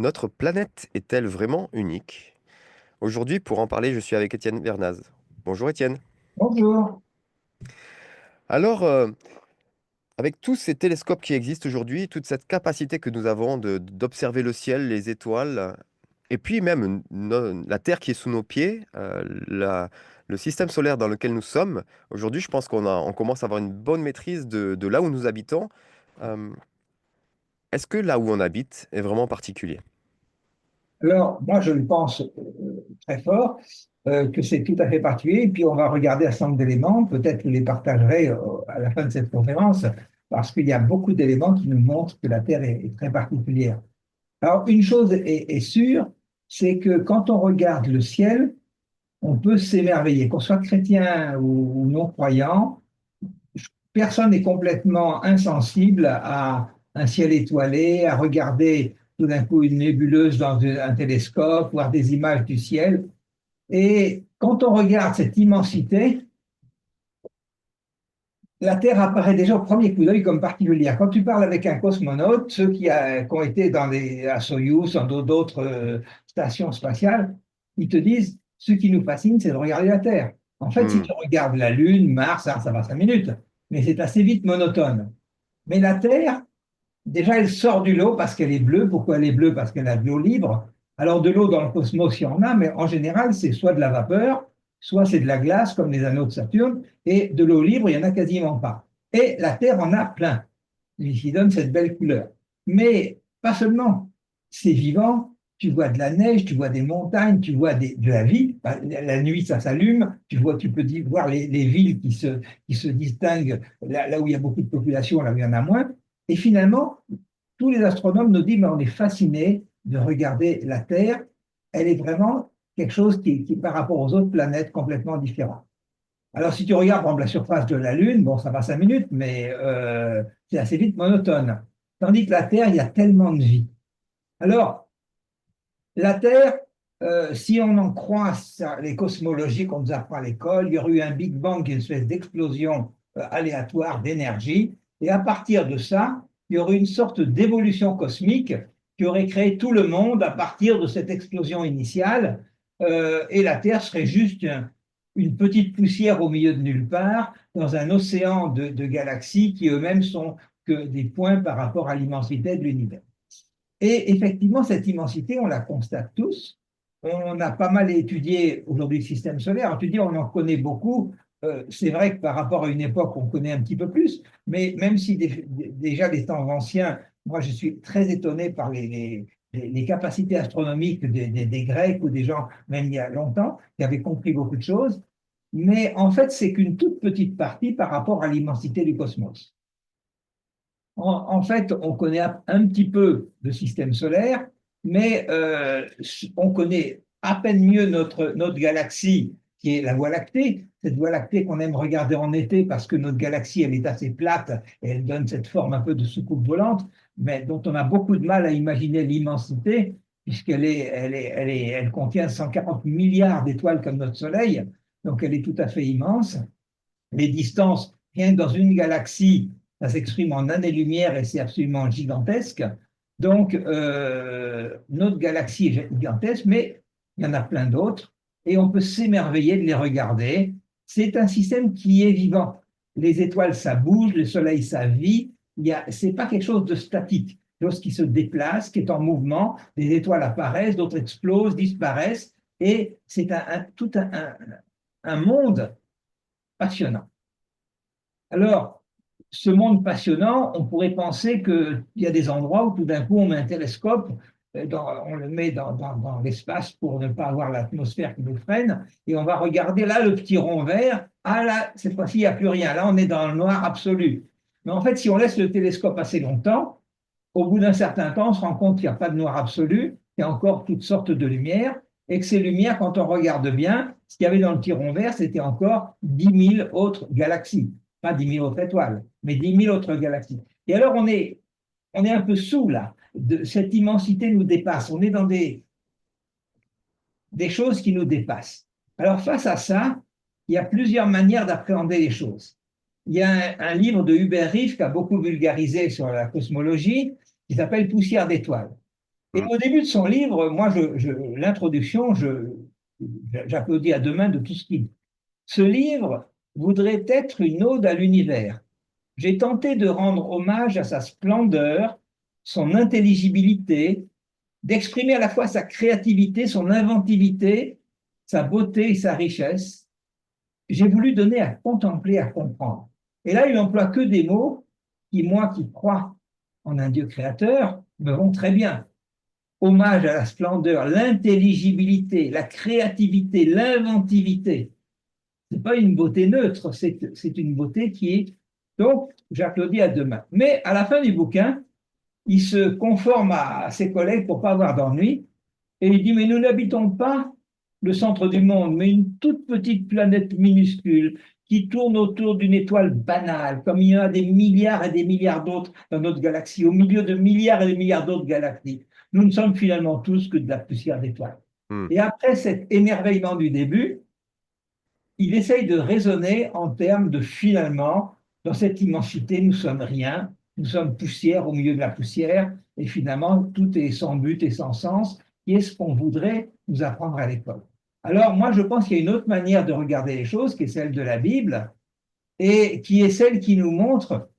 Notre planète est-elle vraiment unique? Aujourd'hui, pour en parler, je suis avec Étienne Vernaz. Bonjour Étienne. Bonjour. Alors, avec tous ces télescopes qui existent aujourd'hui, toute cette capacité que nous avons d'observer le ciel, les étoiles, et puis même la Terre qui est sous nos pieds, le système solaire dans lequel nous sommes, aujourd'hui, je pense on commence à avoir une bonne maîtrise de là où nous habitons. Euh, Est-ce que là où on habite est vraiment particulier? Alors, moi, je le pense très fort que c'est tout à fait particulier. Et puis, on va regarder un certain nombre d'éléments. Peut-être que je les partagerai à la fin de cette conférence, parce qu'il y a beaucoup d'éléments qui nous montrent que la Terre est très particulière. Alors, une chose est sûre, c'est que quand on regarde le ciel, on peut s'émerveiller. Qu'on soit chrétien ou non croyant, personne n'est complètement insensible à un ciel étoilé, à regarder tout d'un coup une nébuleuse dans un télescope, voir des images du ciel. Et quand on regarde cette immensité, la Terre apparaît déjà au premier coup d'œil comme particulière. Quand tu parles avec un cosmonaute, ceux qui ont été à Soyouz, dans d'autres stations spatiales, ils te disent, ce qui nous fascine, c'est de regarder la Terre. En fait, si Hmm. tu regardes la Lune, Mars, ça va 5 minutes, mais c'est assez vite monotone. Mais la Terre, déjà, elle sort du lot parce qu'elle est bleue. Pourquoi elle est bleue? Parce qu'elle a de l'eau libre. Alors, de l'eau dans le cosmos, il y en a, mais en général, c'est soit de la vapeur, soit c'est de la glace, comme les anneaux de Saturne, et de l'eau libre, il n'y en a quasiment pas. Et la Terre en a plein, ce qui donne cette belle couleur. Mais pas seulement, c'est vivant. Tu vois de la neige, tu vois des montagnes, tu vois de la vie. La nuit, ça s'allume. Tu peux voir les villes qui se distinguent là où il y a beaucoup de population, là où il y en a moins. Et finalement, tous les astronomes nous disent, mais on est fascinés de regarder la Terre. Elle est vraiment quelque chose qui par rapport aux autres planètes, complètement différent. Alors, si tu regardes, par exemple, la surface de la Lune, bon, ça va 5 minutes, mais c'est assez vite monotone. Tandis que la Terre, il y a tellement de vie. Alors, la Terre, si on en croit les cosmologies qu'on nous apprend à l'école, il y aurait eu un Big Bang, une espèce d'explosion aléatoire d'énergie, et à partir de ça, il y aurait une sorte d'évolution cosmique qui aurait créé tout le monde à partir de cette explosion initiale, et la Terre serait juste une petite poussière au milieu de nulle part, dans un océan de galaxies qui eux-mêmes sont que des points par rapport à l'immensité de l'univers. Et effectivement, cette immensité, on la constate tous. On a pas mal étudié aujourd'hui le système solaire. Tu dis, on en connaît beaucoup. C'est vrai que par rapport à une époque, on connaît un petit peu plus. Mais même si déjà des temps anciens, moi, je suis très étonné par les capacités astronomiques des Grecs ou des gens, même il y a longtemps, qui avaient compris beaucoup de choses. Mais en fait, c'est qu'une toute petite partie par rapport à l'immensité du cosmos. En fait, on connaît un petit peu le système solaire, mais on connaît à peine mieux notre galaxie, qui est la Voie lactée. Cette Voie lactée qu'on aime regarder en été parce que notre galaxie, elle est assez plate et elle donne cette forme un peu de soucoupe volante, mais dont on a beaucoup de mal à imaginer l'immensité, elle contient 140 milliards d'étoiles comme notre Soleil, donc elle est tout à fait immense. Les distances, rien que dans une galaxie, ça s'exprime en années-lumière et c'est absolument gigantesque. Donc, notre galaxie est gigantesque, mais il y en a plein d'autres et on peut s'émerveiller de les regarder. C'est un système qui est vivant. Les étoiles, ça bouge, le soleil, ça vit. Ce n'est pas quelque chose de statique, quelque chose qui se déplace, qui est en mouvement. Des étoiles apparaissent, d'autres explosent, disparaissent. Et c'est tout un monde passionnant. Alors, ce monde passionnant, on pourrait penser qu'il y a des endroits où tout d'un coup on met un télescope, on le met dans l'espace pour ne pas avoir l'atmosphère qui nous freine, et on va regarder là le petit rond vert. Ah là, cette fois-ci, il n'y a plus rien. Là, on est dans le noir absolu. Mais en fait, si on laisse le télescope assez longtemps, au bout d'un certain temps, on se rend compte qu'il n'y a pas de noir absolu, qu'il y a encore toutes sortes de lumières, et que ces lumières, quand on regarde bien, ce qu'il y avait dans le petit rond vert, c'était encore 10 000 autres galaxies. Pas 10 000 autres étoiles, mais 10 000 autres galaxies. Et alors, on est un peu sous là. Cette immensité nous dépasse. On est dans des choses qui nous dépassent. Alors, face à ça, il y a plusieurs manières d'appréhender les choses. Il y a un livre de Hubert Reef qui a beaucoup vulgarisé sur la cosmologie, qui s'appelle Poussière d'étoiles. Et Mm. au début de son livre, moi, l'introduction, j'applaudis à deux mains de tout ce qu'il dit. Ce livre voudrait être une ode à l'univers. J'ai tenté de rendre hommage à sa splendeur, son intelligibilité, d'exprimer à la fois sa créativité, son inventivité, sa beauté et sa richesse. J'ai voulu donner à contempler, à comprendre. Et là, il emploie que des mots qui, moi qui crois en un Dieu créateur, me vont très bien. Hommage à la splendeur, l'intelligibilité, la créativité, l'inventivité. Ce n'est pas une beauté neutre, c'est une beauté qui est... Donc, j'applaudis à deux mains. Mais à la fin du bouquin, il se conforme à ses collègues pour ne pas avoir d'ennui, et il dit, mais nous n'habitons pas le centre du monde, mais une toute petite planète minuscule qui tourne autour d'une étoile banale, comme il y en a des milliards et des milliards d'autres dans notre galaxie, au milieu de milliards et des milliards d'autres galaxies. Nous ne sommes finalement tous que de la poussière d'étoiles. Mm. Et après cet émerveillement du début, il essaye de raisonner en termes de finalement, dans cette immensité, nous sommes rien, nous sommes poussière au milieu de la poussière, et finalement, tout est sans but et sans sens, qui est ce qu'on voudrait nous apprendre à l'école. Alors, moi, je pense qu'il y a une autre manière de regarder les choses, qui est celle de la Bible, et qui est celle qui nous montre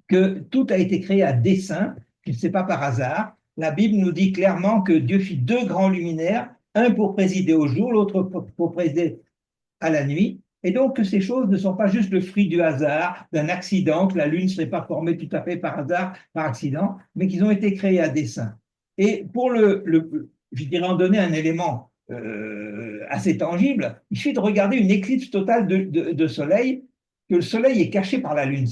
que tout a été créé à dessein, que ce n'est pas par hasard. La Bible nous dit clairement que Dieu fit deux grands luminaires, un pour présider au jour, l'autre pour présider à la nuit. Et donc que ces choses ne sont pas juste le fruit du hasard, d'un accident, que la Lune ne serait pas formée tout à fait par hasard, par accident, mais qu'ils ont été créés à dessein. Et pour je dirais en donner un élément assez tangible, il suffit de regarder une éclipse totale de soleil, que le soleil est caché par la Lune.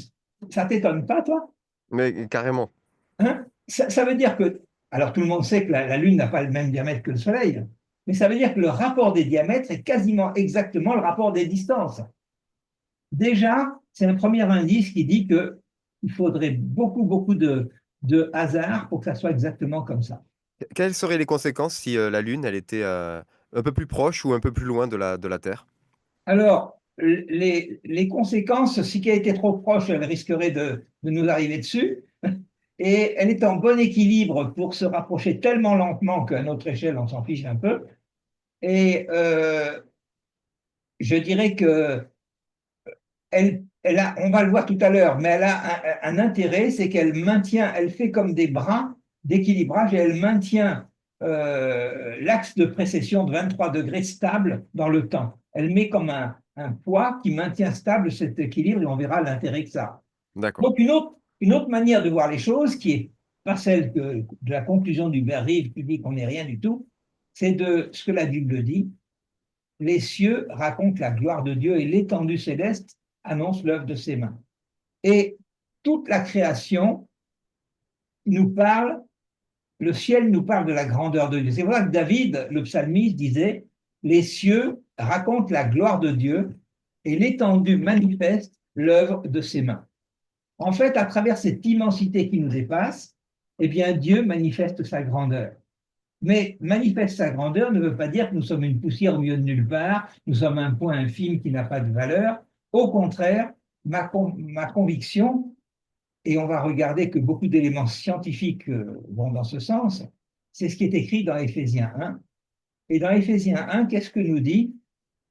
Ça t'étonne pas, toi? Mais carrément. Hein? Ça veut dire que, alors tout le monde sait que la Lune n'a pas le même diamètre que le Soleil, mais ça veut dire que le rapport des diamètres est quasiment exactement le rapport des distances. Déjà, c'est un premier indice qui dit qu'il faudrait beaucoup, beaucoup de hasard pour que ça soit exactement comme ça. Quelles seraient les conséquences si la Lune, elle était un peu plus proche ou un peu plus loin de la Terre? Alors, les conséquences, si elle était trop proche, elle risquerait de nous arriver dessus. Et elle est en bon équilibre pour se rapprocher tellement lentement qu'à notre échelle, on s'en fiche un peu. Et je dirais que on va le voir tout à l'heure, mais elle a un intérêt, c'est qu'elle maintient, elle fait comme des bras d'équilibrage et elle maintient l'axe de précession de 23 degrés stable dans le temps. Elle met comme un poids qui maintient stable cet équilibre et on verra l'intérêt que ça a. D'accord. Donc une autre manière de voir les choses, qui est pas celle de la conclusion du Rive qui dit qu'on n'est rien du tout, c'est de ce que la Bible dit. Les cieux racontent la gloire de Dieu et l'étendue céleste annonce l'œuvre de ses mains. Et toute la création nous parle, le ciel nous parle de la grandeur de Dieu. C'est pour ça que David, le psalmiste, disait, les cieux racontent la gloire de Dieu et l'étendue manifeste l'œuvre de ses mains. En fait, à travers cette immensité qui nous dépasse, eh bien, Dieu manifeste sa grandeur. Mais manifeste sa grandeur ne veut pas dire que nous sommes une poussière au milieu de nulle part, nous sommes un point infime qui n'a pas de valeur. Au contraire, ma conviction, et on va regarder que beaucoup d'éléments scientifiques vont dans ce sens, c'est ce qui est écrit dans Éphésiens 1. Et dans Éphésiens 1, qu'est-ce que nous dit?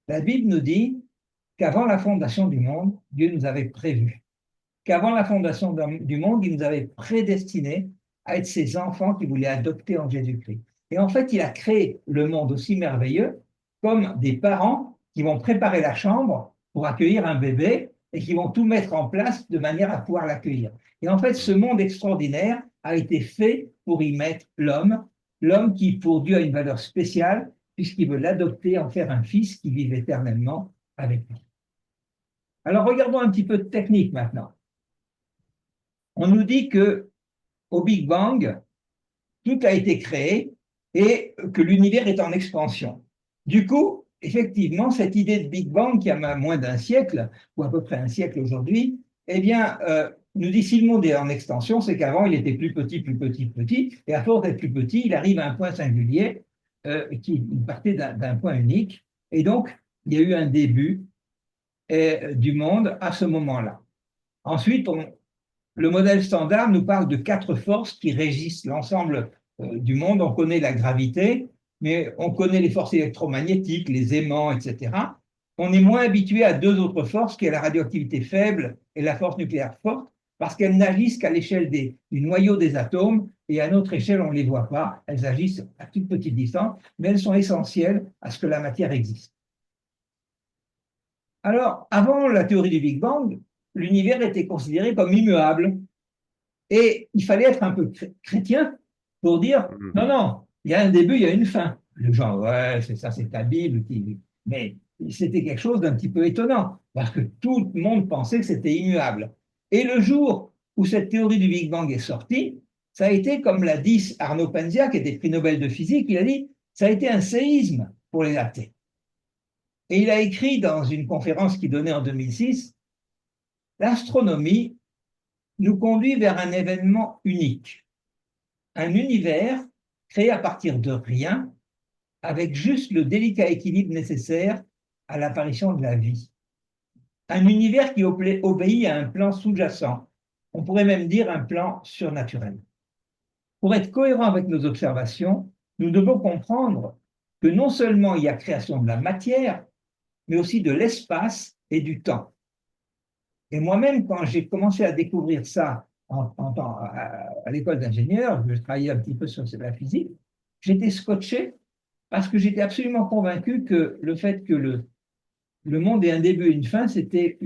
La Bible nous dit qu'avant la fondation du monde, Dieu nous avait prévus. Qu'avant la fondation du monde, il nous avait prédestinés à être ses enfants qu'il voulait adopter en Jésus-Christ. Et en fait, il a créé le monde aussi merveilleux comme des parents qui vont préparer la chambre pour accueillir un bébé et qui vont tout mettre en place de manière à pouvoir l'accueillir. Et en fait, ce monde extraordinaire a été fait pour y mettre l'homme, l'homme qui pour Dieu a une valeur spéciale puisqu'il veut l'adopter, en faire un fils qui vive éternellement avec lui. Alors regardons un petit peu de technique maintenant. On nous dit que au Big Bang, tout a été créé et que l'univers est en expansion. Du coup, effectivement, cette idée de Big Bang qui a moins d'un siècle, ou à peu près un siècle aujourd'hui, eh bien, nous dit si le monde est en extension, c'est qu'avant il était plus petit, plus petit, petit, et à force d'être plus petit, il arrive à un point singulier qui partait d'un point unique, et donc il y a eu un début du monde à ce moment-là. Ensuite, le modèle standard nous parle de quatre forces qui régissent l'ensemble du monde. On connaît la gravité, mais on connaît les forces électromagnétiques, les aimants, etc. On est moins habitué à deux autres forces, qui est la radioactivité faible et la force nucléaire forte, parce qu'elles n'agissent qu'à l'échelle du noyau des atomes, et à notre échelle, on ne les voit pas. Elles agissent à toute petite distance, mais elles sont essentielles à ce que la matière existe. Alors, avant la théorie du Big Bang, l'univers était considéré comme immuable. Et il fallait être un peu chrétien pour dire Mhm. non, non, il y a un début, il y a une fin. Les gens, ouais, c'est ça, c'est ta Bible. Mais c'était quelque chose d'un petit peu étonnant, parce que tout le monde pensait que c'était immuable. Et le jour où cette théorie du Big Bang est sortie, ça a été, comme l'a dit Arnaud Penzia, qui était prix Nobel de physique, il a dit, ça a été un séisme pour les athées. Et il a écrit dans une conférence qu'il donnait en 2006, l'astronomie nous conduit vers un événement unique, un univers créé à partir de rien, avec juste le délicat équilibre nécessaire à l'apparition de la vie. Un univers qui obéit à un plan sous-jacent, on pourrait même dire un plan surnaturel. Pour être cohérent avec nos observations, nous devons comprendre que non seulement il y a création de la matière, mais aussi de l'espace et du temps. Et moi-même, quand j'ai commencé à découvrir ça à l'école d'ingénieur, je travaillais un petit peu sur la physique, j'étais scotché parce que j'étais absolument convaincu que le fait que le monde ait un début et une fin, c'était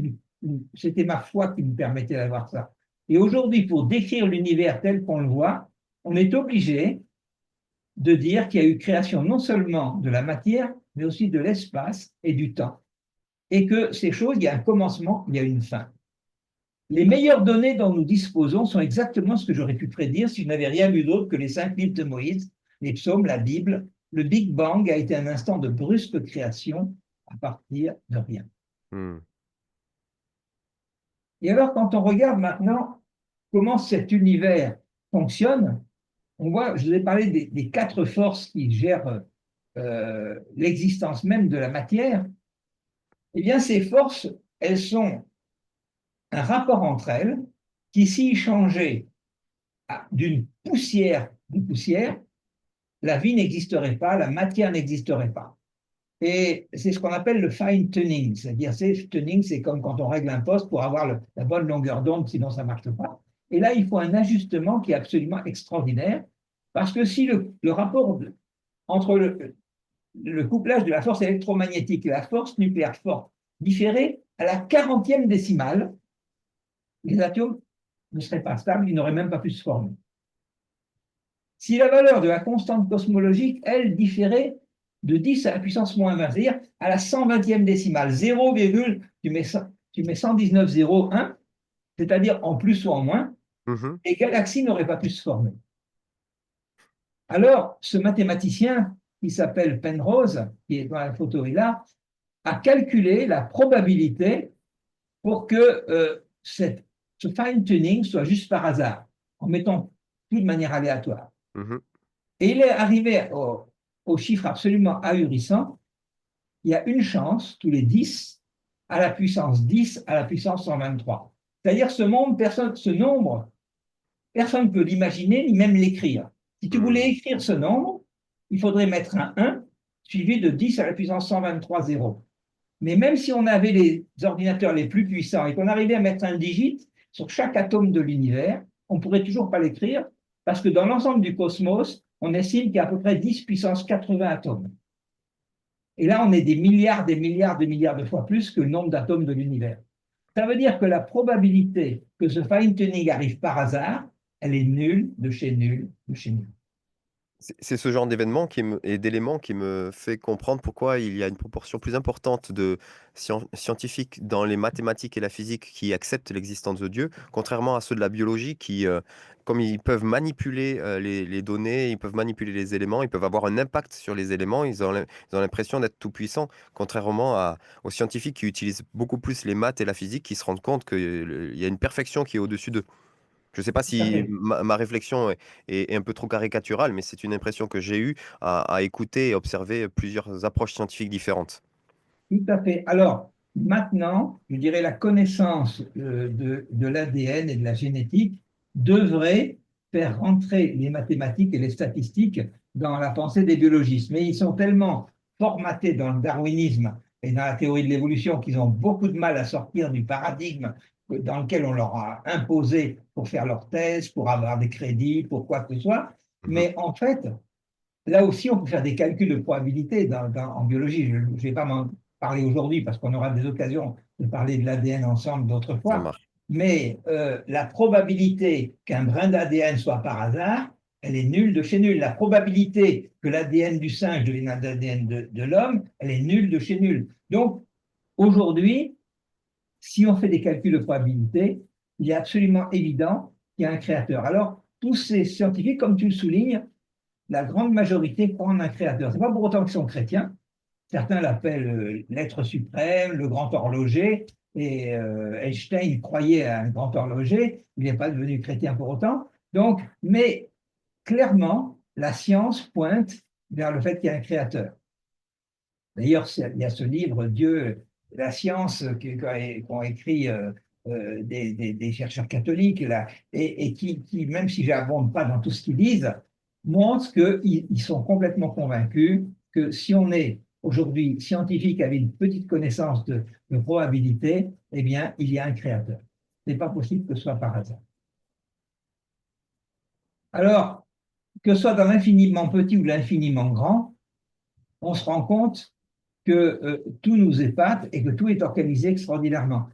ma foi qui me permettait d'avoir ça. Et aujourd'hui, pour décrire l'univers tel qu'on le voit, on est obligé de dire qu'il y a eu création non seulement de la matière, mais aussi de l'espace et du temps. Et que ces choses, il y a un commencement, il y a une fin. Les meilleures données dont nous disposons sont exactement ce que j'aurais pu prédire si je n'avais rien lu d'autre que les 5 livres de Moïse, les psaumes, la Bible. Le Big Bang a été un instant de brusque création à partir de rien. Mhm. Et alors, quand on regarde maintenant comment cet univers fonctionne, on voit, je vous ai parlé des 4 forces qui gèrent l'existence même de la matière. Eh bien, ces forces, elles sont un rapport entre elles qui, s'y changeait d'une poussière de poussière, la vie n'existerait pas, la matière n'existerait pas. Et c'est ce qu'on appelle le fine tuning, c'est-à-dire tuning, c'est comme quand on règle un poste pour avoir la bonne longueur d'onde, sinon ça ne marche pas. Et là, il faut un ajustement qui est absolument extraordinaire, parce que si le rapport entre le couplage de la force électromagnétique et la force nucléaire forte différait à la 40e décimale, les atomes ne seraient pas stables, ils n'auraient même pas pu se former. Si la valeur de la constante cosmologique, elle, différait de 10 à la puissance moins 20, c'est-à-dire à la 120e décimale, 0, tu mets 119,01, c'est-à-dire en plus ou en moins, Mhm. les galaxies n'auraient pas pu se former. Alors, ce mathématicien qui s'appelle Penrose, qui est dans la photo là, a calculé la probabilité pour que ce fine-tuning soit juste par hasard, en mettant tout de manière aléatoire. Mhm. Et il est arrivé au chiffre absolument ahurissant. Il y a une chance tous les 10 à la puissance 10 à la puissance 123. C'est-à-dire ce nombre, personne ne peut l'imaginer ni même l'écrire. Si tu voulais Mhm. écrire ce nombre, il faudrait mettre un 1 suivi de 10 à la puissance 123 zéro. Mais même si on avait les ordinateurs les plus puissants et qu'on arrivait à mettre un digit sur chaque atome de l'univers, on ne pourrait toujours pas l'écrire parce que dans l'ensemble du cosmos, on estime qu'il y a à peu près 10 puissance 80 atomes. Et là, on est des milliards, des milliards, des milliards de fois plus que le nombre d'atomes de l'univers. Ça veut dire que la probabilité que ce fine-tuning arrive par hasard, elle est nulle de chez nulle de chez nulle. C'est ce genre d'événement et d'éléments qui me fait comprendre pourquoi il y a une proportion plus importante de scientifiques dans les mathématiques et la physique qui acceptent l'existence de Dieu, contrairement à ceux de la biologie qui, comme ils peuvent manipuler les données, ils peuvent manipuler les éléments, ils peuvent avoir un impact sur les éléments, ils ont l'impression d'être tout-puissants, contrairement aux scientifiques qui utilisent beaucoup plus les maths et la physique, qui se rendent compte qu'il y a une perfection qui est au-dessus d'eux. Je ne sais pas Tout à si fait. ma réflexion est un peu trop caricaturale, mais c'est une impression que j'ai eue à écouter et observer plusieurs approches scientifiques différentes. Tout à fait. Alors, maintenant, je dirais la connaissance de l'ADN et de la génétique devrait faire rentrer les mathématiques et les statistiques dans la pensée des biologistes. Mais ils sont tellement formatés dans le darwinisme et dans la théorie de l'évolution qu'ils ont beaucoup de mal à sortir du paradigme dans lequel on leur a imposé pour faire leur thèse, pour avoir des crédits, pour quoi que ce soit. Mhm. Mais en fait, là aussi, on peut faire des calculs de probabilité en biologie. Je ne vais pas m'en parler aujourd'hui parce qu'on aura des occasions de parler de l'ADN ensemble d'autres Ça fois. marche. Mais la probabilité qu'un brin d'ADN soit par hasard, elle est nulle de chez nulle. La probabilité que l'ADN du singe devienne un ADN de l'homme, elle est nulle de chez nulle. Donc, aujourd'hui, si on fait des calculs de probabilité, il est absolument évident qu'il y a un créateur. Alors, tous ces scientifiques, comme tu le soulignes, la grande majorité croit en un créateur. Ce n'est pas pour autant qu'ils sont chrétiens. Certains l'appellent l'être suprême, le grand horloger. Et Einstein croyait à un grand horloger. Il n'est pas devenu chrétien pour autant. Donc, mais clairement, la science pointe vers le fait qu'il y a un créateur. D'ailleurs, il y a ce livre, Dieu, la science, qu'ont écrit des chercheurs catholiques, là, et qui, même si j'abonde pas dans tout ce qu'ils disent, montrent qu'ils sont complètement convaincus que si on est aujourd'hui scientifique avec une petite connaissance de probabilité, eh bien, il y a un créateur. Ce n'est pas possible que ce soit par hasard. Alors, que ce soit dans l'infiniment petit ou l'infiniment grand, on se rend compte que tout nous épate et que tout est organisé extraordinairement.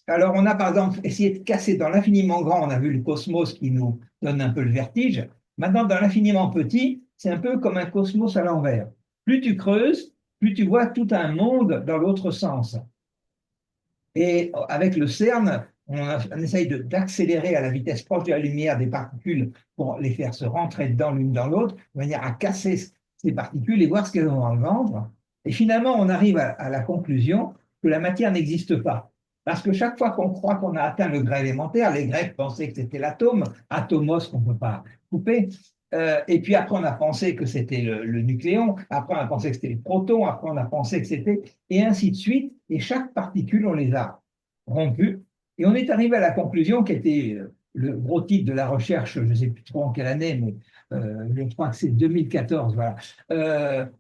Alors, on a par exemple essayé de casser dans l'infiniment grand, on a vu le cosmos qui nous donne un peu le vertige. Maintenant, dans l'infiniment petit, c'est un peu comme un cosmos à l'envers. Plus tu creuses, plus tu vois tout un monde dans l'autre sens. Et avec le CERN, on essaye d'accélérer à la vitesse proche de la lumière des particules pour les faire se rentrer dedans l'une dans l'autre, de manière à casser ces particules et voir ce qu'elles ont dans le ventre. Et finalement, on arrive à la conclusion que la matière n'existe pas. Parce que chaque fois qu'on croit qu'on a atteint le degré élémentaire, les Grecs pensaient que c'était l'atome, atomos qu'on ne peut pas couper. Et puis après, on a pensé que c'était le nucléon, après, on a pensé que c'était le proton, après, on a pensé que c'était, et ainsi de suite. Et chaque particule, on les a rompues. Et on est arrivé à la conclusion qui était le gros titre de la recherche, je ne sais plus trop en quelle année, mais je crois que c'est 2014, voilà.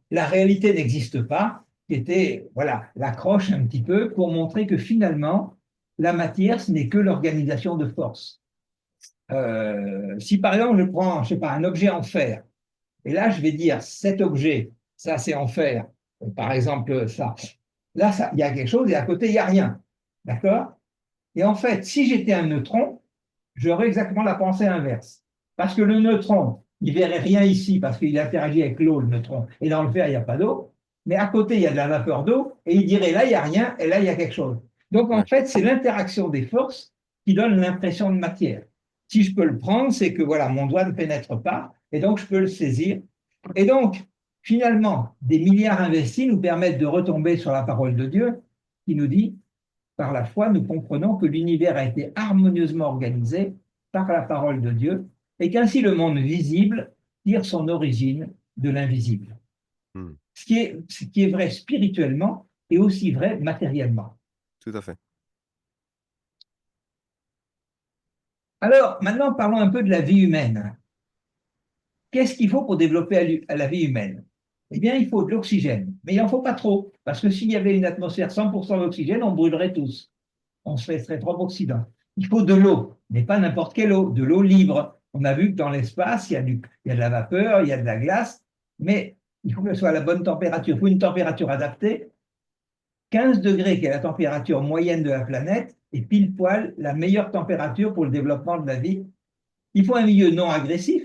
La réalité n'existe pas, qui était, voilà, l'accroche un petit peu pour montrer que finalement, la matière, ce n'est que l'organisation de forces. Si par exemple je prends, je sais pas, un objet en fer, et là je vais dire cet objet, ça c'est en fer, par exemple ça, là il y a quelque chose et à côté il n'y a rien, d'accord? Et en fait, si j'étais un neutron, j'aurais exactement la pensée inverse, parce que le neutron, il verrait rien ici parce qu'il interagit avec l'eau, le neutron, et dans le fer il n'y a pas d'eau, mais à côté il y a de la vapeur d'eau, et il dirait là il n'y a rien, et là il y a quelque chose. Donc en Ouais. fait, c'est l'interaction des forces qui donne l'impression de matière. Si je peux le prendre, c'est que voilà, mon doigt ne pénètre pas, et donc je peux le saisir. Et donc, finalement, des milliards investis nous permettent de retomber sur la parole de Dieu qui nous dit, par la foi, nous comprenons que l'univers a été harmonieusement organisé par la parole de Dieu et qu'ainsi le monde visible tire son origine de l'invisible. Hmm. Ce qui est vrai spirituellement et aussi vrai matériellement. Tout à fait. Alors, maintenant, parlons un peu de la vie humaine. Qu'est-ce qu'il faut pour développer la vie humaine? Eh bien, il faut de l'oxygène, mais il n'en faut pas trop, parce que s'il y avait une atmosphère 100% d'oxygène, on brûlerait tous. On serait trop oxydant. Il faut de l'eau, mais pas n'importe quelle eau, de l'eau libre. On a vu que dans l'espace, il y a de la vapeur, il y a de la glace, mais il faut que ce soit à la bonne température. Il faut une température adaptée. 15 degrés, qui est la température moyenne de la planète, est pile poil la meilleure température pour le développement de la vie. Il faut un milieu non agressif,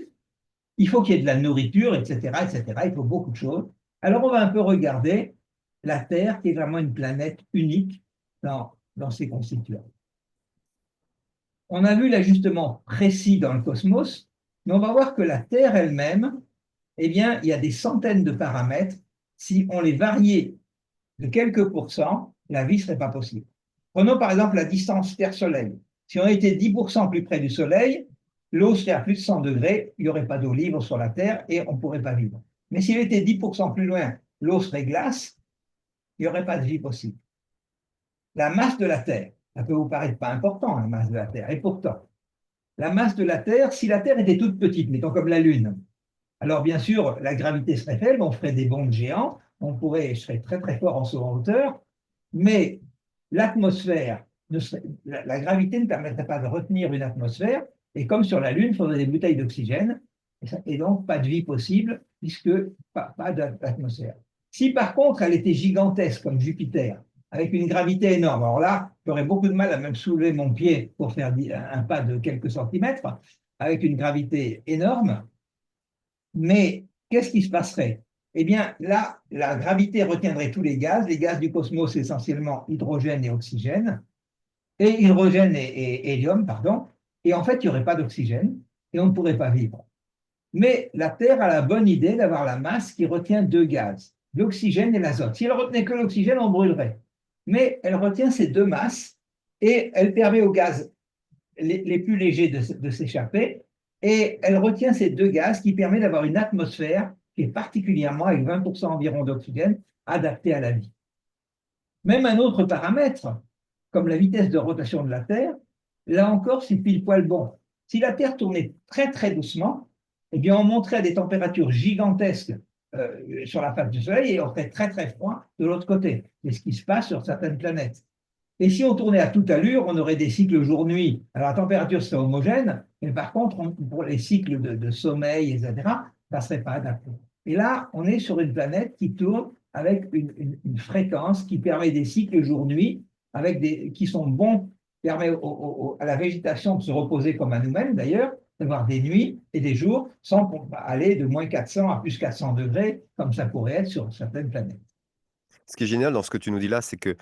il faut qu'il y ait de la nourriture, etc., etc. Il faut beaucoup de choses. Alors, on va un peu regarder la Terre, qui est vraiment une planète unique dans ses constituants. On a vu l'ajustement précis dans le cosmos, mais on va voir que la Terre elle-même, eh bien, il y a des centaines de paramètres. Si on les variait de quelques pourcents, la vie ne serait pas possible. Prenons par exemple la distance Terre-Soleil. Si on était 10% plus près du Soleil, l'eau serait à plus de 100 degrés, il n'y aurait pas d'eau libre sur la Terre et on ne pourrait pas vivre. Mais si on était 10% plus loin, l'eau serait glace, il n'y aurait pas de vie possible. La masse de la Terre, ça peut vous paraître pas important, la masse de la Terre, et pourtant, la masse de la Terre, si la Terre était toute petite, mettons comme la Lune, alors bien sûr, la gravité serait faible, on ferait des bonds géants, je serais très très fort en saut en hauteur, mais l'atmosphère, la gravité ne permettrait pas de retenir une atmosphère, et comme sur la Lune, il faudrait des bouteilles d'oxygène, et donc pas de vie possible, puisque pas d'atmosphère. Si par contre elle était gigantesque comme Jupiter, avec une gravité énorme, alors là, j'aurais beaucoup de mal à même soulever mon pied pour faire un pas de quelques centimètres, avec une gravité énorme, mais qu'est-ce qui se passerait? Eh bien, là, la gravité retiendrait tous les gaz. Les gaz du cosmos, c'est essentiellement hydrogène et oxygène, et hydrogène et hélium, pardon. Et en fait, il n'y aurait pas d'oxygène et on ne pourrait pas vivre. Mais la Terre a la bonne idée d'avoir la masse qui retient deux gaz, l'oxygène et l'azote. Si elle retenait que l'oxygène, on brûlerait. Mais elle retient ces deux masses et elle permet aux gaz les plus légers de s'échapper. Et elle retient ces deux gaz qui permet d'avoir une atmosphère qui est particulièrement, avec 20% environ d'oxygène, adaptée à la vie. Même un autre paramètre, comme la vitesse de rotation de la Terre, là encore, c'est pile poil bon. Si la Terre tournait très très doucement, eh bien, on monterait à des températures gigantesques sur la face du Soleil et on ferait très très froid de l'autre côté. C'est ce qui se passe sur certaines planètes. Et si on tournait à toute allure, on aurait des cycles jour-nuit. Alors la température serait homogène, mais par contre, pour les cycles de sommeil, etc., ça ne serait pas adapté. Et là, on est sur une planète qui tourne avec une fréquence qui permet des cycles jour-nuit, qui sont bons, permet à la végétation de se reposer comme à nous-mêmes d'ailleurs, d'avoir des nuits et des jours sans aller de moins 400 à plus 400 degrés, comme ça pourrait être sur certaines planètes. Ce qui est génial dans ce que tu nous dis là, c'est que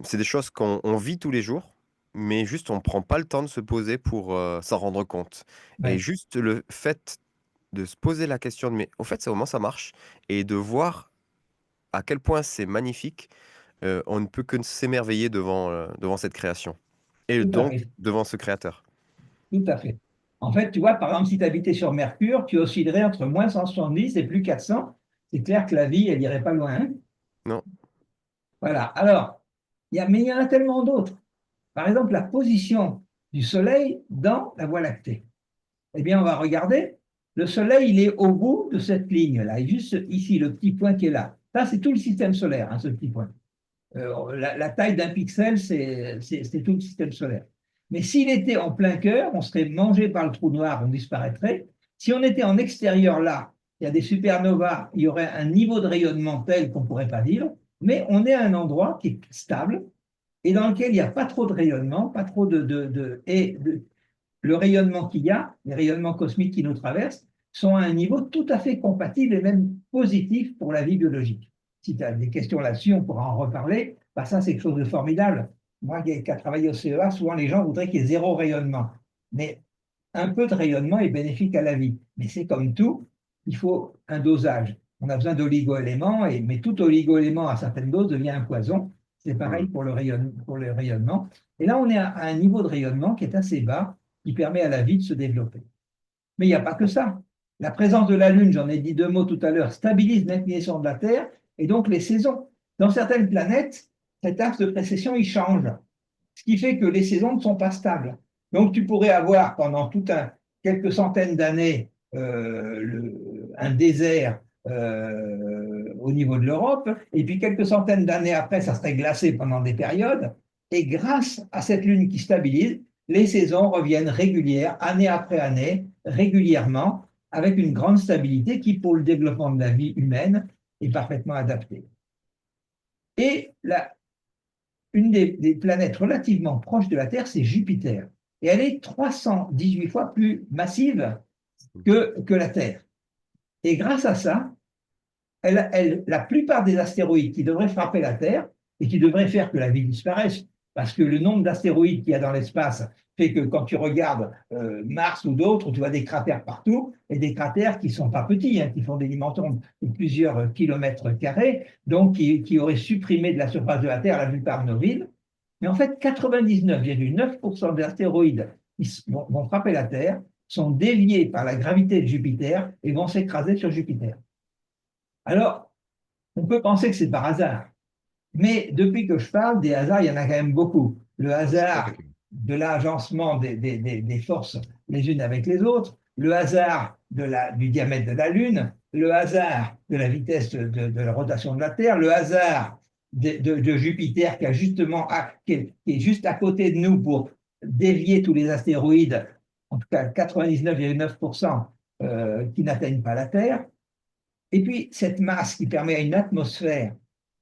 c'est des choses qu'on vit tous les jours, mais juste on ne prend pas le temps de se poser pour s'en rendre compte. Et Ouais, juste le fait de se poser la question de mais au fait, c'est comment ça marche et de voir à quel point c'est magnifique, on ne peut que s'émerveiller devant cette création et tout à donc fait. devant ce créateur. Tout à fait. En fait, tu vois, par exemple, si tu habitais sur Mercure, tu oscillerais entre moins 170 et plus 400. C'est clair que la vie, elle n'irait pas loin, hein. Non? Voilà. Alors, mais il y en a tellement d'autres. Par exemple, la position du Soleil dans la Voie lactée. Eh bien, on va regarder. Le Soleil, il est au bout de cette ligne-là. Il est juste ici, le petit point qui est là. Ça, c'est tout le système solaire, hein, ce petit point. La taille d'un pixel, c'est tout le système solaire. Mais s'il était en plein cœur, on serait mangé par le trou noir, on disparaîtrait. Si on était en extérieur là, il y a des supernovas, il y aurait un niveau de rayonnement tel qu'on ne pourrait pas vivre, mais on est à un endroit qui est stable et dans lequel il n'y a pas trop de rayonnement, pas trop le rayonnement qu'il y a, les rayonnements cosmiques qui nous traversent, sont à un niveau tout à fait compatible et même positif pour la vie biologique. Si tu as des questions là-dessus, on pourra en reparler. Bah, ça, c'est quelque chose de formidable. Moi qui ai travaillé au CEA, souvent les gens voudraient qu'il y ait zéro rayonnement. Mais un peu de rayonnement est bénéfique à la vie. Mais c'est comme tout, il faut un dosage. On a besoin d'oligo-éléments, mais tout oligo-élément à certaines doses devient un poison. C'est pareil Mhm. pour le rayonnement. Et là, on est à un niveau de rayonnement qui est assez bas, qui permet à la vie de se développer. Mais il n'y a pas que ça. La présence de la Lune, j'en ai dit deux mots tout à l'heure, stabilise l'inclinaison de la Terre et donc les saisons. Dans certaines planètes, cet axe de précession, il change, ce qui fait que les saisons ne sont pas stables. Donc tu pourrais avoir pendant quelques centaines d'années un désert au niveau de l'Europe, et puis quelques centaines d'années après, ça serait glacé pendant des périodes, et grâce à cette Lune qui stabilise, les saisons reviennent régulières, année après année, régulièrement, avec une grande stabilité qui, pour le développement de la vie humaine, est parfaitement adaptée. Et une des planètes relativement proches de la Terre, c'est Jupiter. Et elle est 318 fois plus massive que la Terre. Et grâce à ça, la plupart des astéroïdes qui devraient frapper la Terre et qui devraient faire que la vie disparaisse, parce que le nombre d'astéroïdes qu'il y a dans l'espace fait que quand tu regardes Mars ou d'autres, tu vois des cratères partout, et des cratères qui ne sont pas petits, hein, qui font des dimensions de plusieurs kilomètres carrés, donc qui auraient supprimé de la surface de la Terre la plupart de nos villes. Mais en fait, 99,9% des astéroïdes qui vont frapper la Terre sont déviés par la gravité de Jupiter et vont s'écraser sur Jupiter. Alors, on peut penser que c'est par hasard, mais depuis que je parle, des hasards, il y en a quand même beaucoup. Le hasard Effectivement. de l'agencement des forces les unes avec les autres, le hasard du diamètre de la Lune, le hasard de la vitesse de la rotation de la Terre, le hasard de Jupiter qui est juste à côté de nous pour dévier tous les astéroïdes, en tout cas 99,9% qui n'atteignent pas la Terre. Et puis cette masse qui permet à une atmosphère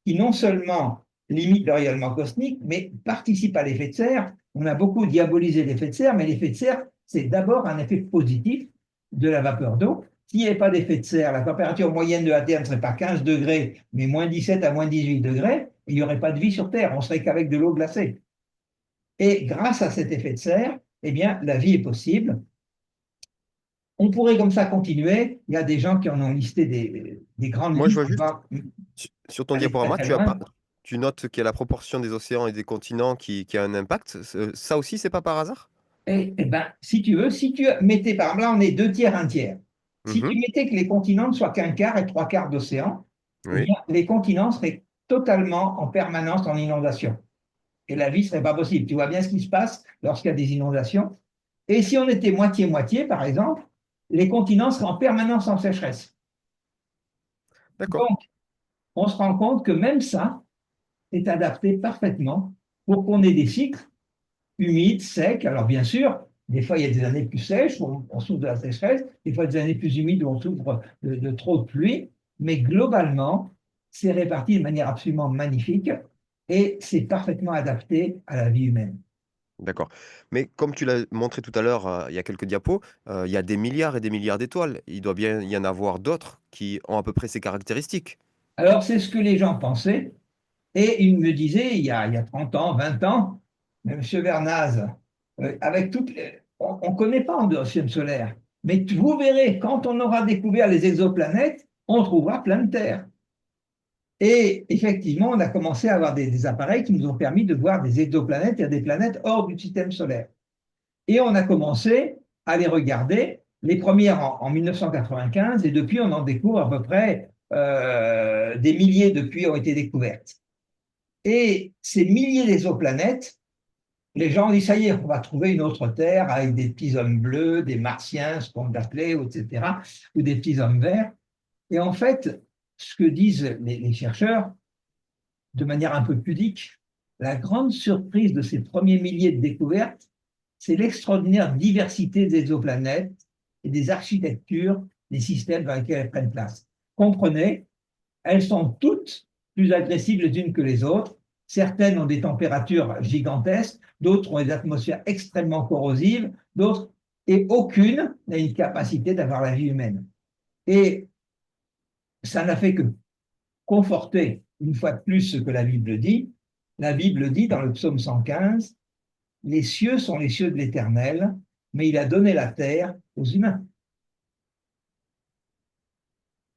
qui non seulement limite le rayonnement cosmique, mais participe à l'effet de serre. On a beaucoup diabolisé l'effet de serre, mais l'effet de serre, c'est d'abord un effet positif de la vapeur d'eau. S'il n'y avait pas d'effet de serre, la température moyenne de la Terre ne serait pas 15 degrés, mais moins 17 à moins 18 degrés, il n'y aurait pas de vie sur Terre, on serait qu'avec de l'eau glacée. Et grâce à cet effet de serre, eh bien, la vie est possible. On pourrait comme ça continuer. Il y a des gens qui en ont listé des grandes Moi, je listes. vois On juste, va sur ton aller très diaporama, très loin. tu notes qu'il y a la proportion des océans et des continents qui a un impact. Ça aussi, c'est pas par hasard? Eh ben, si tu veux, si tu mettais, par exemple, là, on est deux tiers, un tiers. Si tu Mhm. mettais que les continents ne soient qu'un quart et trois quarts d'océan, eh Oui, bien, les continents seraient totalement en permanence en inondation. Et la vie ne serait pas possible. Tu vois bien ce qui se passe lorsqu'il y a des inondations. Et si on était moitié-moitié, par exemple, les continents seraient en permanence en sécheresse. d'accord. Donc, on se rend compte que même ça est adapté parfaitement pour qu'on ait des cycles humide, sec. Alors bien sûr, des fois il y a des années plus sèches où on souffre de la sécheresse, des fois des années plus humides où on souffre de trop de pluie, mais globalement, c'est réparti de manière absolument magnifique et c'est parfaitement adapté à la vie humaine. D'accord. Mais comme tu l'as montré tout à l'heure, il y a quelques diapos, il y a des milliards et des milliards d'étoiles. Il doit bien y en avoir d'autres qui ont à peu près ces caractéristiques. Alors c'est ce que les gens pensaient et ils me disaient il y a 30 ans, 20 ans, mais M. Vernaz, avec toutes on ne connaît pas en système solaire, mais vous verrez, quand on aura découvert les exoplanètes, on trouvera plein de terres. Et effectivement, on a commencé à avoir des appareils qui nous ont permis de voir des exoplanètes et des planètes hors du système solaire. Et on a commencé à les regarder, les premières en 1995, et depuis, on en découvre à peu près des milliers depuis ont été découvertes. Et ces milliers d'exoplanètes, les gens ont dit, ça y est, on va trouver une autre Terre avec des petits hommes bleus, des martiens, ce qu'on appelait, etc., ou des petits hommes verts. Et en fait, ce que disent les chercheurs, de manière un peu pudique, la grande surprise de ces premiers milliers de découvertes, c'est l'extraordinaire diversité des exoplanètes et des architectures des systèmes dans lesquels elles prennent place. Comprenez, elles sont toutes plus agressives les unes que les autres. Certaines ont des températures gigantesques, d'autres ont des atmosphères extrêmement corrosives, d'autres, et aucune n'a une capacité d'avoir la vie humaine. Et ça n'a fait que conforter une fois de plus ce que la Bible dit. La Bible dit dans le psaume 115, les cieux sont les cieux de l'Éternel, mais il a donné la terre aux humains.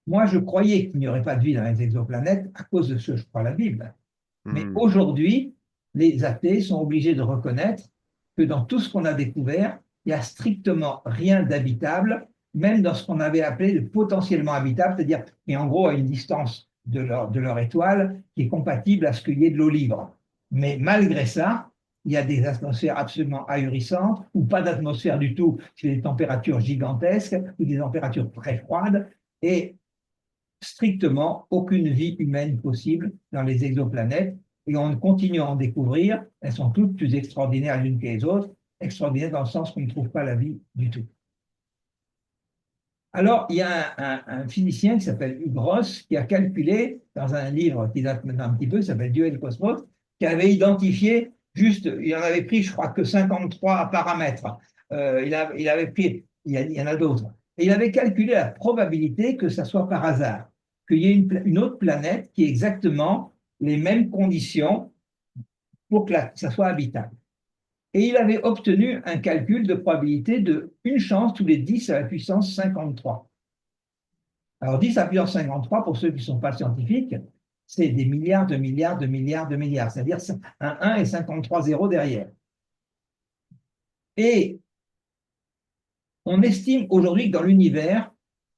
Moi, je croyais qu'il n'y aurait pas de vie dans les exoplanètes à cause de ce que je crois à la Bible. Mais Hmm. aujourd'hui, les athées sont obligés de reconnaître que dans tout ce qu'on a découvert, il n'y a strictement rien d'habitable, même dans ce qu'on avait appelé de potentiellement habitable, c'est-à-dire qui est en gros à une distance de leur étoile qui est compatible à ce qu'il y ait de l'eau libre. Mais malgré ça, il y a des atmosphères absolument ahurissantes ou pas d'atmosphère du tout, c'est des températures gigantesques ou des températures très froides et strictement aucune vie humaine possible dans les exoplanètes et on continue à en découvrir. Elles sont toutes plus extraordinaires les unes que les autres, extraordinaires dans le sens qu'on ne trouve pas la vie du tout. Alors, il y a un physicien qui s'appelle Hugh Ross qui a calculé dans un livre qui date maintenant un petit peu, qui s'appelle Dieu et le cosmos, qui avait identifié juste, il en avait pris, je crois que 53 paramètres. Il avait pris, il y en a d'autres. Et il avait calculé la probabilité que ça soit par hasard, qu'il y ait une autre planète qui ait exactement les mêmes conditions pour que ça soit habitable. Et il avait obtenu un calcul de probabilité de une chance tous les 10 à la puissance 53. Alors 10 à la puissance 53, pour ceux qui ne sont pas scientifiques, c'est des milliards de milliards de milliards de milliards, c'est-à-dire un 1 et 53 zéros derrière. Et on estime aujourd'hui que dans l'univers,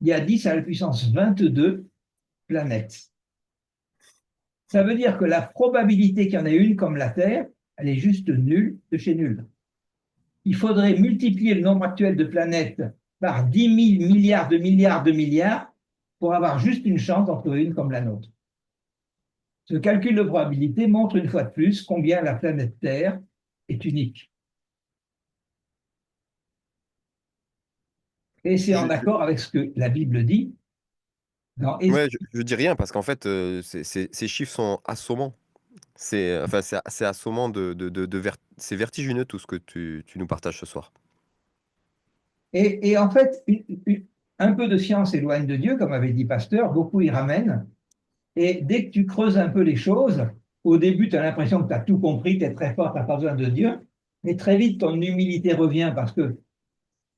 il y a 10 à la puissance 22 planètes. Ça veut dire que la probabilité qu'il y en ait une comme la Terre, elle est juste nulle de chez nulle. il faudrait multiplier le nombre actuel de planètes par 10 000 milliards de milliards de milliards pour avoir juste une chance d'en trouver une comme la nôtre. Ce calcul de probabilité montre une fois de plus combien la planète Terre est unique. Et c'est en accord avec ce que la Bible dit dans Ouais, je dis rien parce qu'en fait, ces chiffres sont assommants. C'est assommant c'est vertigineux tout ce que tu nous partages ce soir. Et en fait, un peu de science éloigne de Dieu, comme avait dit Pasteur, beaucoup y ramènent. Et dès que tu creuses un peu les choses, au début, tu as l'impression que tu as tout compris, tu es très fort, tu n'as pas besoin de Dieu. Mais très vite, ton humilité revient parce que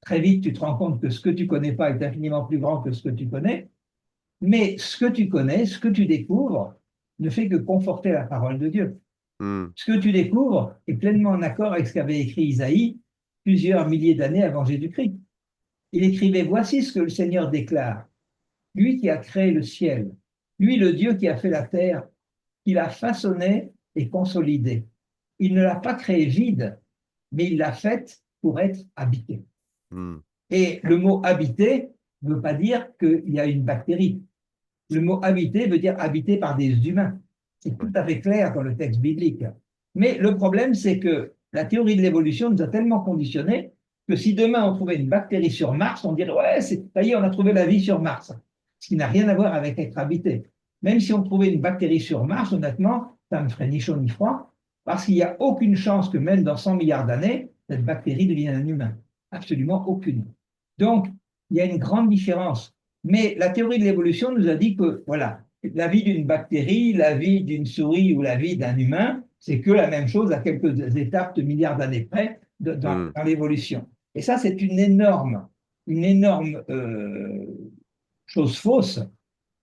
très vite, tu te rends compte que ce que tu connais pas est infiniment plus grand que ce que tu connais. Mais ce que tu connais, ce que tu découvres, ne fait que conforter la parole de Dieu. Hmm, Ce que tu découvres est pleinement en accord avec ce qu'avait écrit Isaïe plusieurs milliers d'années avant Jésus-Christ. Il écrivait, voici ce que le Seigneur déclare. Lui qui a créé le ciel, lui le Dieu qui a fait la terre, qui l'a façonnée et consolidée. Il ne l'a pas créée vide, mais il l'a faite pour être habitée. hmm. Et le mot habité ne veut pas dire qu'il y a une bactérie. Le mot habité veut dire habité par des humains. C'est tout Ouais. à fait clair dans le texte biblique. Mais le problème, c'est que la théorie de l'évolution nous a tellement conditionnés que si demain on trouvait une bactérie sur Mars, on dirait ouais, ça y est, on a trouvé la vie sur Mars. Ce qui n'a rien à voir avec être habité. Même si on trouvait une bactérie sur Mars, honnêtement, ça ne me ferait ni chaud ni froid, parce qu'il n'y a aucune chance que même dans 100 milliards d'années, cette bactérie devienne un humain. Absolument aucune. Donc, il y a une grande différence. Mais la théorie de l'évolution nous a dit que, voilà, la vie d'une bactérie, la vie d'une souris ou la vie d'un humain, c'est que la même chose à quelques étapes de milliards d'années près Hmm. dans l'évolution. Et ça, c'est une énorme chose fausse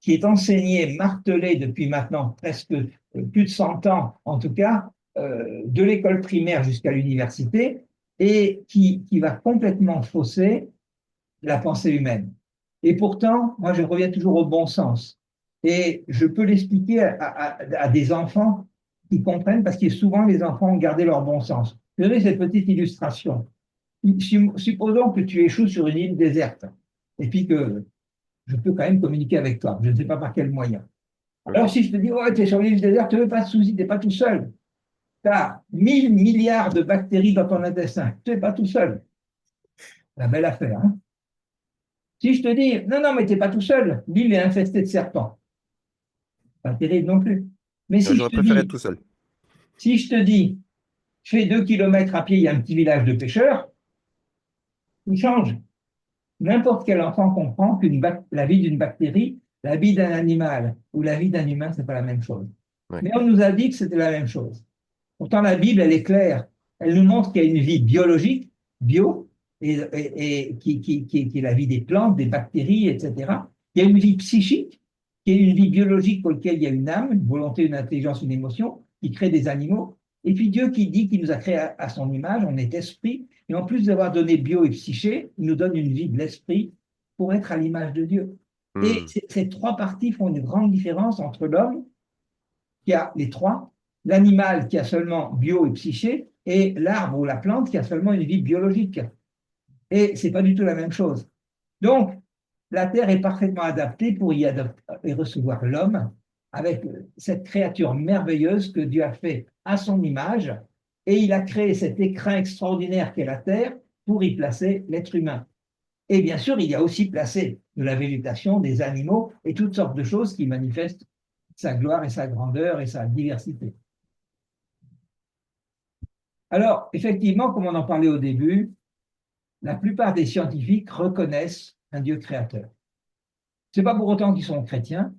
qui est enseignée, martelée depuis maintenant presque plus de 100 ans, en tout cas, de l'école primaire jusqu'à l'université, et qui va complètement fausser la pensée humaine. Et pourtant, moi, je reviens toujours au bon sens. Et je peux l'expliquer à des enfants qui comprennent, parce que souvent, les enfants ont gardé leur bon sens. Vous avez cette petite illustration. Supposons que tu échoues sur une île déserte, et puis que je peux quand même communiquer avec toi. Je ne sais pas par quel moyen. Alors, Ok. si je te dis, ouais, tu es sur l'île déserte, tu n'as pas de souci, tu n'es pas tout seul. Tu as 1 000 milliards de bactéries dans ton intestin. Tu n'es pas tout seul. C'est une belle affaire. Hein. Si je te dis, non, non, mais tu n'es pas tout seul, l'île est infestée de serpents, pas terrible non plus. Mais J'aurais préféré être tout seul. si je te dis, fais 2 kilomètres à pied, il y a un petit village de pêcheurs, tout change. N'importe quel enfant comprend que la vie d'une bactérie, la vie d'un animal ou la vie d'un humain, ce n'est pas la même chose. Ouais. Mais on nous a dit que c'était la même chose. Pourtant, la Bible, elle est claire. Elle nous montre qu'il y a une vie biologique, bio, et qui est la vie des plantes, des bactéries, etc. Il y a une vie psychique, qui est une vie biologique pour laquelle il y a une âme, une volonté, une intelligence, une émotion, qui crée des animaux. Et puis Dieu qui dit qu'il nous a créés à son image, on est esprit. Et en plus d'avoir donné bio et psyché, il nous donne une vie de l'esprit pour être à l'image de Dieu. Et Hmm. ces trois parties font une grande différence entre l'homme qui a les trois, l'animal qui a seulement bio et psyché, et l'arbre ou la plante qui a seulement une vie biologique. Et ce n'est pas du tout la même chose. Donc, la Terre est parfaitement adaptée pour y et recevoir l'homme avec cette créature merveilleuse que Dieu a fait à son image. Et il a créé cet écrin extraordinaire qu'est la Terre pour y placer l'être humain. Et bien sûr, il y a aussi placé de la végétation, des animaux et toutes sortes de choses qui manifestent sa gloire et sa grandeur et sa diversité. Alors, effectivement, comme on en parlait au début, la plupart des scientifiques reconnaissent un Dieu créateur. Ce n'est pas pour autant qu'ils sont chrétiens.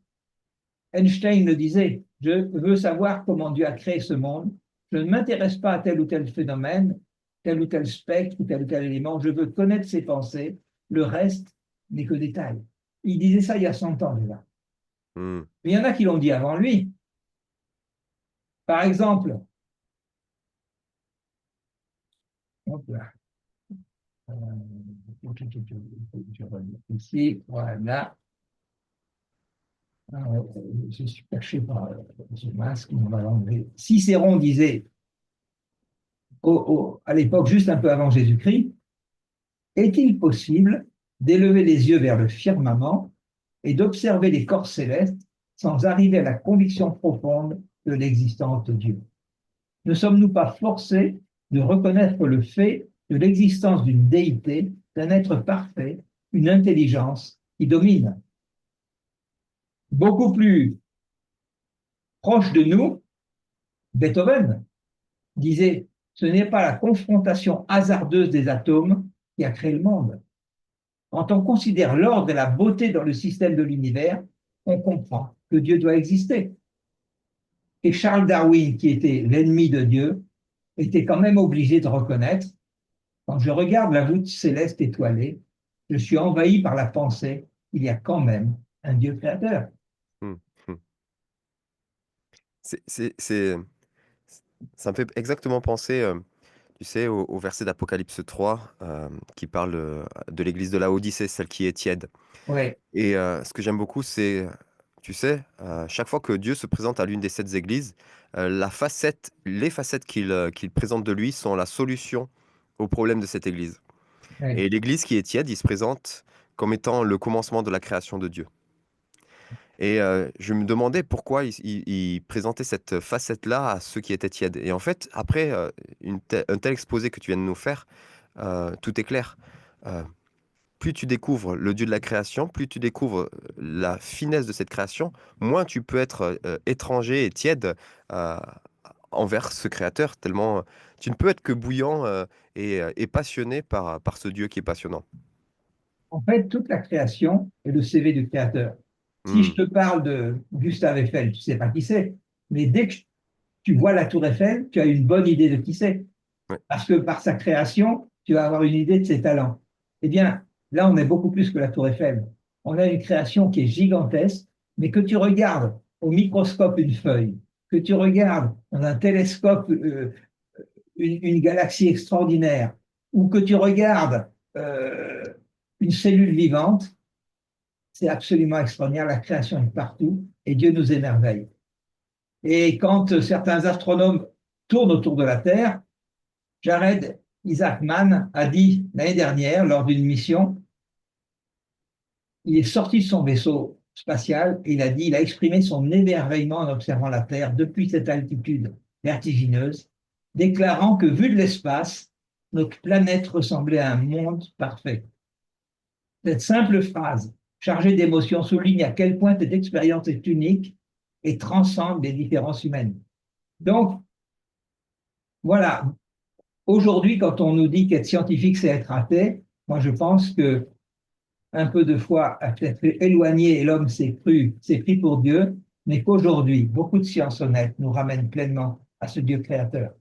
Einstein le disait, je veux savoir comment Dieu a créé ce monde. Je ne m'intéresse pas à tel ou tel phénomène, tel ou tel spectre ou tel élément. Je veux connaître ses pensées. Le reste n'est que détail. Il disait ça il y a 100 ans déjà. Hmm. Mais il y en a qui l'ont dit avant lui. Par exemple, ici, voilà. Je suis caché par ce masque, on va l'enlever. Cicéron disait à l'époque juste un peu avant Jésus-Christ, est-il possible d'élever les yeux vers le firmament et d'observer les corps célestes sans arriver à la conviction profonde de l'existence de Dieu? Ne sommes-nous pas forcés de reconnaître le fait de l'existence d'une déité, d'un être parfait, une intelligence qui domine? Beaucoup plus proche de nous, Beethoven disait, ce n'est pas la confrontation hasardeuse des atomes qui a créé le monde. Quand on considère l'ordre et la beauté dans le système de l'univers, on comprend que Dieu doit exister. Et Charles Darwin, qui était l'ennemi de Dieu, était quand même obligé de reconnaître, quand je regarde la voûte céleste étoilée, je suis envahi par la pensée qu'il y a quand même un Dieu créateur. Hmm, hmm. C'est, c'est, c'est- Ça me fait exactement penser, tu sais, au verset d'Apocalypse 3 qui parle de l'église de la Odyssée, celle qui est tiède. Oui, Et ce que j'aime beaucoup, c'est, tu sais, chaque fois que Dieu se présente à l'une des sept églises, les facettes qu'il présente de lui sont la solution au problème de cette église. oui. Et l'église qui est tiède, il se présente comme étant le commencement de la création de Dieu. Et je me demandais pourquoi il présentait cette facette-là à ceux qui étaient tièdes. Et en fait, après un tel exposé que tu viens de nous faire, tout est clair. Euh, Plus tu découvres le Dieu de la création, plus tu découvres la finesse de cette création, moins tu peux être étranger et tiède euh, envers ce créateur, tellement tu ne peux être que bouillant et passionné par ce Dieu qui est passionnant. En fait, toute la création est le CV du créateur. Si je Hmm. te parle de Gustave Eiffel, tu ne sais pas qui c'est, mais dès que tu vois la tour Eiffel, tu as une bonne idée de qui c'est. Ouais. Parce que par sa création, tu vas avoir une idée de ses talents. Eh bien, là, on est beaucoup plus que la tour Eiffel. On a une création qui est gigantesque, mais que tu regardes au microscope une feuille, que tu regardes dans un télescope une galaxie extraordinaire, ou que tu regardes une cellule vivante, c'est absolument extraordinaire. La création est partout et Dieu nous émerveille. Et quand certains astronomes tournent autour de la Terre, Jared Isaacman a dit l'année dernière, lors d'une mission, il est sorti de son vaisseau spatial et il a dit, il a exprimé son émerveillement en observant la Terre depuis cette altitude vertigineuse, déclarant que vu de l'espace, notre planète ressemblait à un monde parfait. Cette simple phrase, chargée d'émotions, souligne à quel point cette expérience est unique et transcende les différences humaines. Donc, voilà, aujourd'hui, quand on nous dit qu'être scientifique, c'est être athée, moi je pense que un peu de foi a peut-être éloigné et l'homme s'est pris pour Dieu, mais qu'aujourd'hui, beaucoup de sciences honnêtes nous ramènent pleinement à ce Dieu créateur.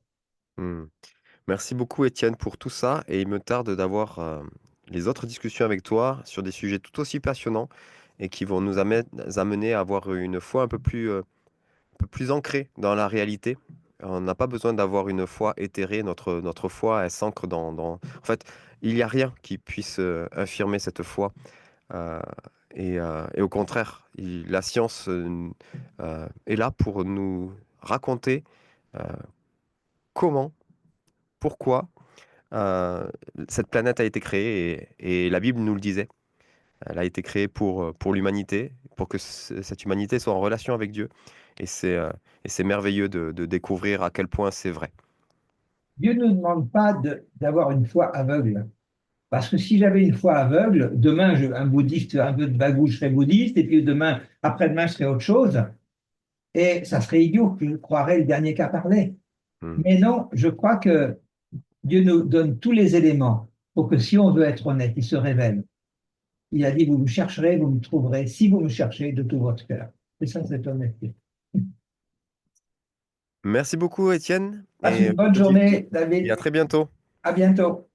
Hmm. Merci beaucoup, Étienne, pour tout ça. Et il me tarde d'avoir les autres discussions avec toi sur des sujets tout aussi passionnants et qui vont amener à avoir une foi un peu plus ancrée dans la réalité. On n'a pas besoin d'avoir une foi éthérée. Notre foi, elle s'ancre En fait, il n'y a rien qui puisse infirmer cette foi. Euh, et au contraire, la science est là pour nous raconter euh, comment, pourquoi Euh, cette planète a été créée et la Bible nous le disait. Elle a été créée pour l'humanité, pour que cette humanité soit en relation avec Dieu. Et c'est merveilleux de découvrir à quel point c'est vrai. Dieu ne nous demande pas d'avoir une foi aveugle. Parce que si j'avais une foi aveugle, demain, un bouddhiste, un peu de bagou, je serais bouddhiste, et puis demain, après-demain, je serais autre chose. Et ça serait idiot, je croirais le dernier qu'à parler. Hmm. Mais non, je crois que Dieu nous donne tous les éléments pour que si on veut être honnête, il se révèle. Il a dit, vous me chercherez, vous me trouverez, si vous me cherchez de tout votre cœur. C'est ça, cette honnêteté. Merci beaucoup, Étienne, Passe et une bonne journée, et à David. très bientôt. À bientôt.